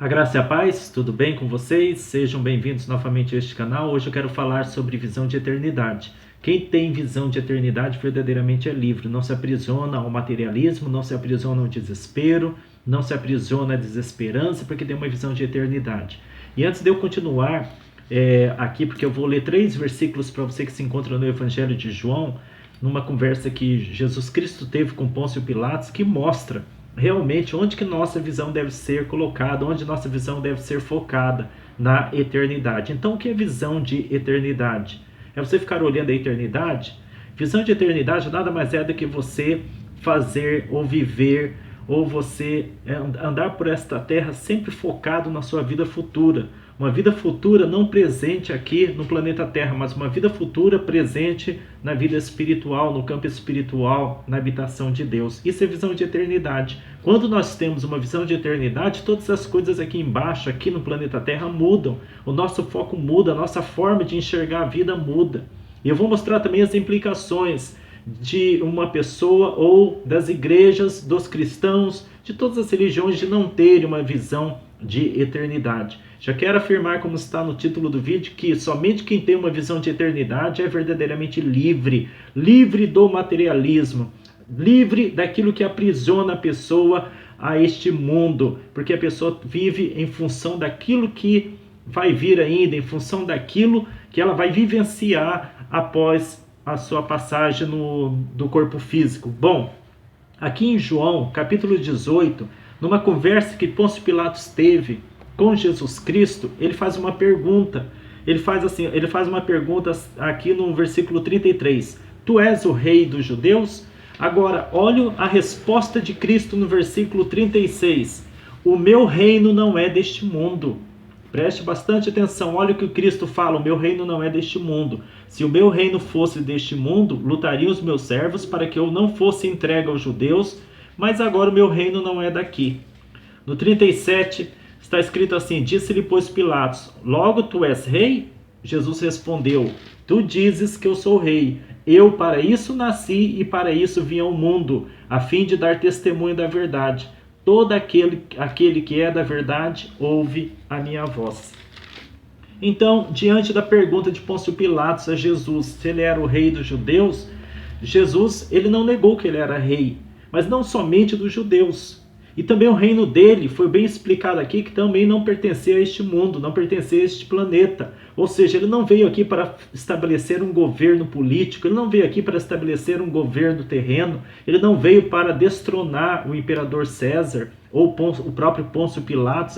A graça e a paz, tudo bem com vocês? Sejam bem-vindos novamente a este canal. Hoje eu quero falar sobre visão de eternidade. Quem tem visão de eternidade verdadeiramente é livre, não se aprisiona ao materialismo, não se aprisiona ao desespero, não se aprisiona à desesperança, porque tem uma visão de eternidade. E antes de eu continuar aqui, porque eu vou ler 3 versículos para você que se encontra no Evangelho de João, numa conversa que Jesus Cristo teve com Pôncio Pilatos, que mostra realmente onde que nossa visão deve ser colocada, onde nossa visão deve ser focada na eternidade. Então, o que é visão de eternidade? É você ficar olhando a eternidade? Visão de eternidade nada mais é do que você fazer ou viver, ou você andar por esta terra sempre focado na sua vida futura. Uma vida futura não presente aqui no planeta Terra, mas uma vida futura presente na vida espiritual, no campo espiritual, na habitação de Deus. Isso é visão de eternidade. Quando nós temos uma visão de eternidade, todas as coisas aqui embaixo, aqui no planeta Terra, mudam. O nosso foco muda, a nossa forma de enxergar a vida muda. E eu vou mostrar também as implicações de uma pessoa ou das igrejas, dos cristãos, de todas as religiões, de não terem uma visão de eternidade. Já quero afirmar, como está no título do vídeo, que somente quem tem uma visão de eternidade é verdadeiramente livre, livre do materialismo, livre daquilo que aprisiona a pessoa a este mundo, porque a pessoa vive em função daquilo que vai vir ainda, em função daquilo que ela vai vivenciar após a sua passagem do corpo físico. Bom, aqui em João, capítulo 18, numa conversa que Pôncio Pilatos teve com Jesus Cristo, ele faz uma pergunta. Ele faz uma pergunta aqui no versículo 33. Tu és o rei dos judeus? Agora, olha a resposta de Cristo no versículo 36. O meu reino não é deste mundo. Preste bastante atenção, olha o que o Cristo fala, o meu reino não é deste mundo. Se o meu reino fosse deste mundo, lutariam os meus servos para que eu não fosse entregue aos judeus, mas agora o meu reino não é daqui. No 37 está escrito assim, disse-lhe pois Pilatos, logo tu és rei? Jesus respondeu, tu dizes que eu sou rei. Eu para isso nasci e para isso vim ao mundo, a fim de dar testemunho da verdade. Todo aquele que é da verdade ouve a minha voz. Então, diante da pergunta de Pôncio Pilatos a Jesus se ele era o rei dos judeus, Jesus ele não negou que ele era rei, mas não somente dos judeus. E também o reino dele foi bem explicado aqui que também não pertencia a este mundo, não pertencia a este planeta. Ou seja, ele não veio aqui para estabelecer um governo político, ele não veio aqui para estabelecer um governo terreno, ele não veio para destronar o imperador César ou o próprio Pôncio Pilatos,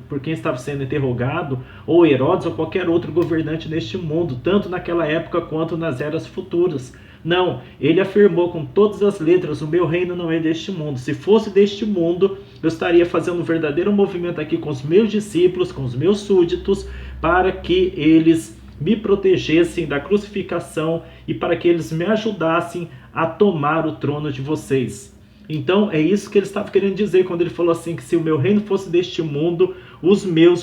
por quem estava sendo interrogado, ou Herodes ou qualquer outro governante neste mundo, tanto naquela época quanto nas eras futuras. Não, ele afirmou com todas as letras, o meu reino não é deste mundo. Se fosse deste mundo, eu estaria fazendo um verdadeiro movimento aqui com os meus discípulos, com os meus súditos, para que eles me protegessem da crucificação e para que eles me ajudassem a tomar o trono de vocês. Então é isso que ele estava querendo dizer quando ele falou assim, que se o meu reino fosse deste mundo, os meus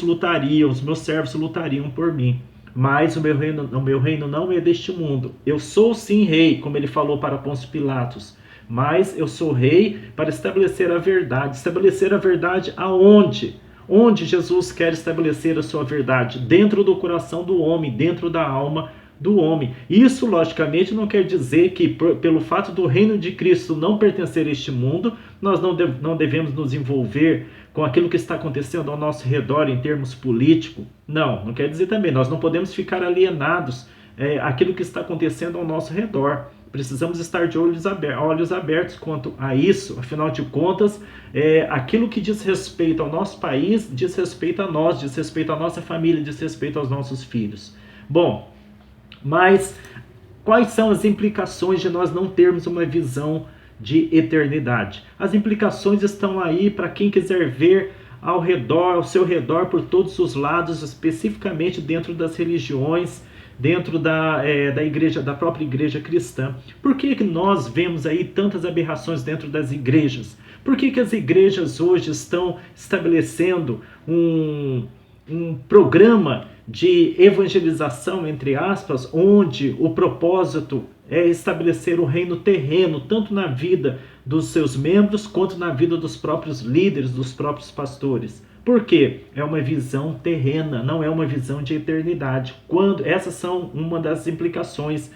servos lutariam por mim. Mas o meu reino não é deste mundo. Eu sou sim rei, como ele falou para Pôncio Pilatos. Mas eu sou rei para estabelecer a verdade. Estabelecer a verdade aonde? Onde Jesus quer estabelecer a sua verdade? Dentro do coração do homem, dentro da alma do homem. Isso, logicamente, não quer dizer que pelo fato do reino de Cristo não pertencer a este mundo, nós não devemos nos envolver com aquilo que está acontecendo ao nosso redor em termos políticos. Não quer dizer também, nós não podemos ficar alienados àquilo que está acontecendo ao nosso redor. Precisamos estar de olhos abertos quanto a isso. Afinal de contas, aquilo que diz respeito ao nosso país, diz respeito a nós, diz respeito à nossa família, diz respeito aos nossos filhos. Bom, mas quais são as implicações de nós não termos uma visão de eternidade? As implicações estão aí para quem quiser ver ao seu redor, por todos os lados, especificamente dentro das religiões, dentro da igreja, da própria igreja cristã. Por que nós vemos aí tantas aberrações dentro das igrejas? Por que as igrejas hoje estão estabelecendo um programa de evangelização, entre aspas, onde o propósito é estabelecer o reino terreno, tanto na vida dos seus membros, quanto na vida dos próprios líderes, dos próprios pastores? Por quê? É uma visão terrena, não é uma visão de eternidade. Essas são uma das implicações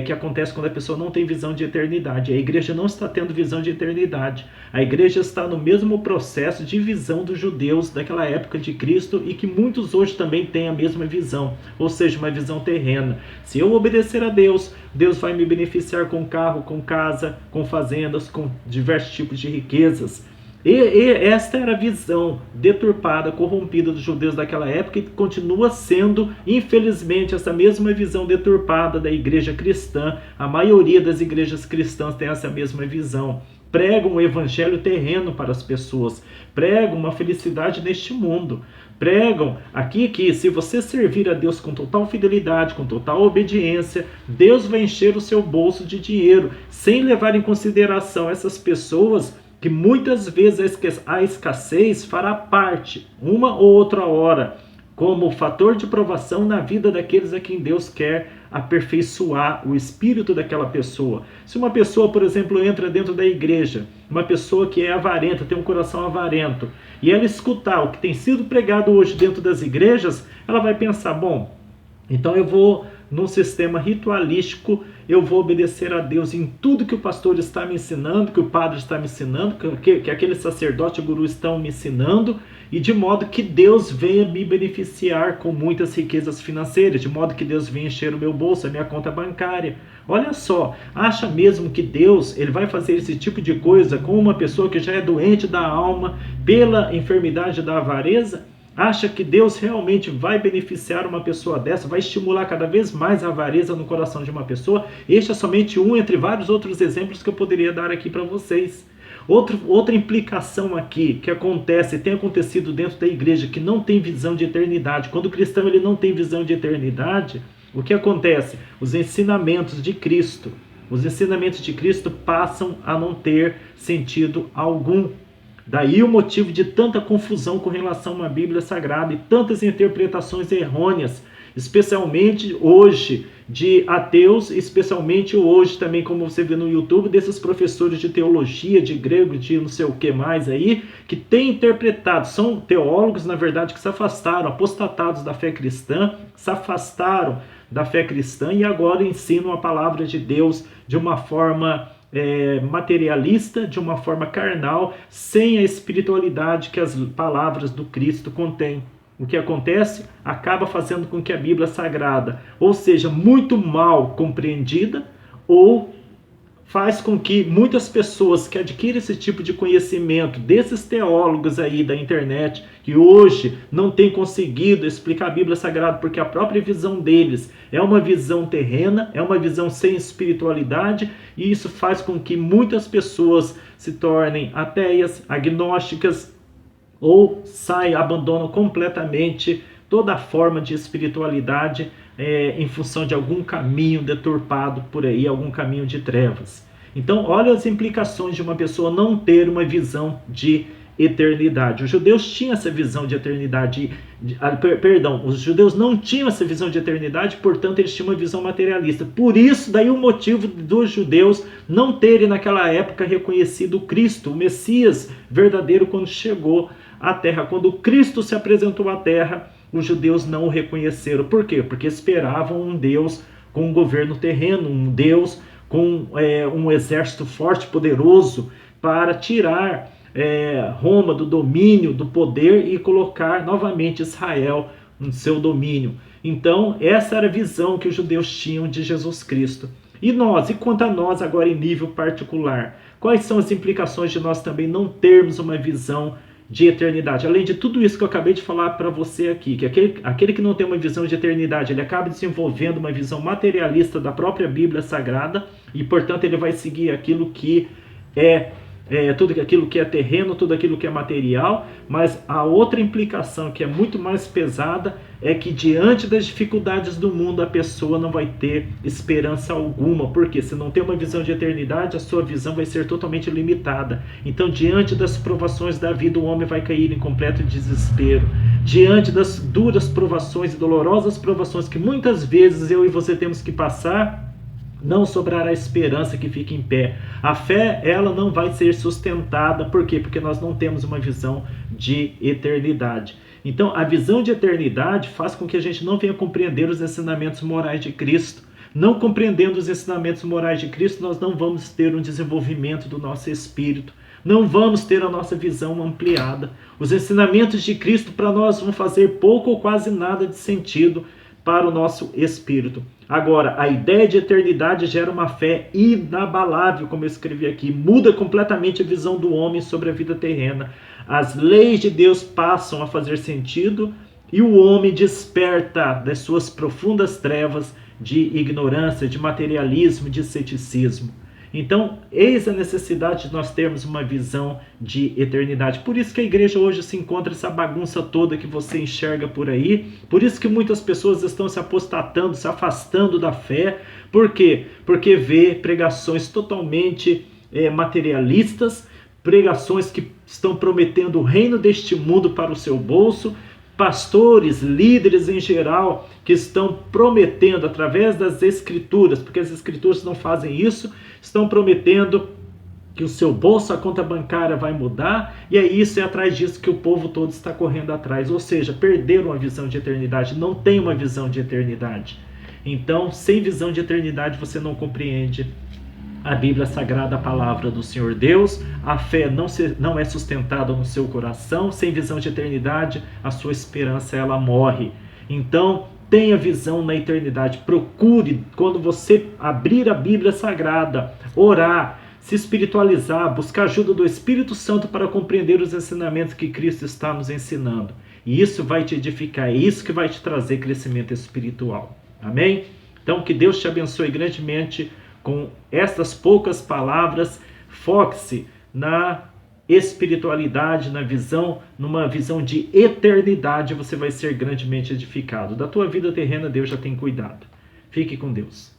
que acontece quando a pessoa não tem visão de eternidade. A igreja não está tendo visão de eternidade. A igreja está no mesmo processo de visão dos judeus daquela época de Cristo e que muitos hoje também têm a mesma visão, ou seja, uma visão terrena. Se eu obedecer a Deus, Deus vai me beneficiar com carro, com casa, com fazendas, com diversos tipos de riquezas. E esta era a visão deturpada, corrompida dos judeus daquela época e continua sendo, infelizmente, essa mesma visão deturpada da igreja cristã. A maioria das igrejas cristãs tem essa mesma visão. Pregam um evangelho terreno para as pessoas, pregam uma felicidade neste mundo. Pregam aqui que se você servir a Deus com total fidelidade, com total obediência, Deus vai encher o seu bolso de dinheiro, sem levar em consideração essas pessoas que muitas vezes a escassez fará parte, uma ou outra hora, como fator de provação na vida daqueles a quem Deus quer aperfeiçoar o espírito daquela pessoa. Se uma pessoa, por exemplo, entra dentro da igreja, uma pessoa que é avarenta, tem um coração avarento, e ela escutar o que tem sido pregado hoje dentro das igrejas, ela vai pensar, bom, então eu vou num sistema ritualístico, eu vou obedecer a Deus em tudo que o pastor está me ensinando, que o padre está me ensinando, que aquele sacerdote e guru estão me ensinando, e de modo que Deus venha me beneficiar com muitas riquezas financeiras, de modo que Deus venha encher o meu bolso, a minha conta bancária. Olha só, acha mesmo que Deus ele vai fazer esse tipo de coisa com uma pessoa que já é doente da alma pela enfermidade da avareza? Acha que Deus realmente vai beneficiar uma pessoa dessa, vai estimular cada vez mais a avareza no coração de uma pessoa? Este é somente um entre vários outros exemplos que eu poderia dar aqui para vocês. Outra implicação aqui que acontece, tem acontecido dentro da igreja, que não tem visão de eternidade. Quando o cristão ele não tem visão de eternidade, o que acontece? Os ensinamentos de Cristo passam a não ter sentido algum. Daí o motivo de tanta confusão com relação à Bíblia Sagrada e tantas interpretações errôneas, especialmente hoje de ateus, especialmente hoje também, como você vê no YouTube, desses professores de teologia, de grego, de não sei o que mais aí, que têm interpretado, são teólogos na verdade que se afastaram, apostatados da fé cristã, se afastaram da fé cristã e agora ensinam a palavra de Deus de uma forma materialista, de uma forma carnal, sem a espiritualidade que as palavras do Cristo contêm. O que acontece? Acaba fazendo com que a Bíblia Sagrada, ou seja, muito mal compreendida, ou faz com que muitas pessoas que adquirem esse tipo de conhecimento desses teólogos aí da internet, que hoje não têm conseguido explicar a Bíblia Sagrada porque a própria visão deles é uma visão terrena, é uma visão sem espiritualidade, e isso faz com que muitas pessoas se tornem ateias, agnósticas, ou abandonam completamente toda a forma de espiritualidade em função de algum caminho deturpado por aí, algum caminho de trevas. Então, olha as implicações de uma pessoa não ter uma visão de eternidade. Os judeus tinham essa visão de eternidade, os judeus não tinham essa visão de eternidade, portanto eles tinham uma visão materialista. Por isso, daí o motivo dos judeus não terem naquela época reconhecido Cristo, o Messias verdadeiro, quando chegou à Terra. Quando Cristo se apresentou à Terra, os judeus não o reconheceram. Por quê? Porque esperavam um Deus com um governo terreno, um Deus com um exército forte, poderoso, para tirar Roma do domínio, do poder e colocar novamente Israel no seu domínio. Então, essa era a visão que os judeus tinham de Jesus Cristo. E quanto a nós agora em nível particular? Quais são as implicações de nós também não termos uma visão de eternidade? Além de tudo isso que eu acabei de falar para você aqui, que aquele que não tem uma visão de eternidade, ele acaba desenvolvendo uma visão materialista da própria Bíblia Sagrada e, portanto, ele vai seguir aquilo que tudo aquilo que é terreno, tudo aquilo que é material. Mas a outra implicação que é muito mais pesada é que diante das dificuldades do mundo a pessoa não vai ter esperança alguma, porque se não tem uma visão de eternidade, a sua visão vai ser totalmente limitada. Então, diante das provações da vida, o homem vai cair em completo desespero. Diante das duras provações e dolorosas provações que muitas vezes eu e você temos que passar, não sobrará esperança que fique em pé. A fé, ela não vai ser sustentada. Por quê? Porque nós não temos uma visão de eternidade. Então, a visão de eternidade faz com que a gente não venha compreender os ensinamentos morais de Cristo. Não compreendendo os ensinamentos morais de Cristo, nós não vamos ter um desenvolvimento do nosso espírito. Não vamos ter a nossa visão ampliada. Os ensinamentos de Cristo para nós vão fazer pouco ou quase nada de sentido para o nosso espírito. Agora, a ideia de eternidade gera uma fé inabalável, como eu escrevi aqui, muda completamente a visão do homem sobre a vida terrena. As leis de Deus passam a fazer sentido e o homem desperta das suas profundas trevas de ignorância, de materialismo, de ceticismo. Então, eis a necessidade de nós termos uma visão de eternidade. Por isso que a igreja hoje se encontra essa bagunça toda que você enxerga por aí. Por isso que muitas pessoas estão se apostatando, se afastando da fé. Por quê? Porque vê pregações totalmente materialistas, pregações que estão prometendo o reino deste mundo para o seu bolso, pastores, líderes em geral, que estão prometendo através das escrituras, porque as escrituras não fazem isso, estão prometendo que o seu bolso, a conta bancária vai mudar, e é isso, é atrás disso que o povo todo está correndo atrás. Ou seja, perderam a visão de eternidade, não tem uma visão de eternidade. Então, sem visão de eternidade, você não compreende a Bíblia Sagrada, a palavra do Senhor Deus. A fé não é sustentada no seu coração. Sem visão de eternidade, a sua esperança ela morre. Então, tenha visão na eternidade. Procure, quando você abrir a Bíblia Sagrada, orar, se espiritualizar, buscar ajuda do Espírito Santo para compreender os ensinamentos que Cristo está nos ensinando. E isso vai te edificar, é isso que vai te trazer crescimento espiritual. Amém? Então, que Deus te abençoe grandemente com estas poucas palavras. Foque-se na espiritualidade, numa visão de eternidade, você vai ser grandemente edificado. Da tua vida terrena, Deus já tem cuidado. Fique com Deus.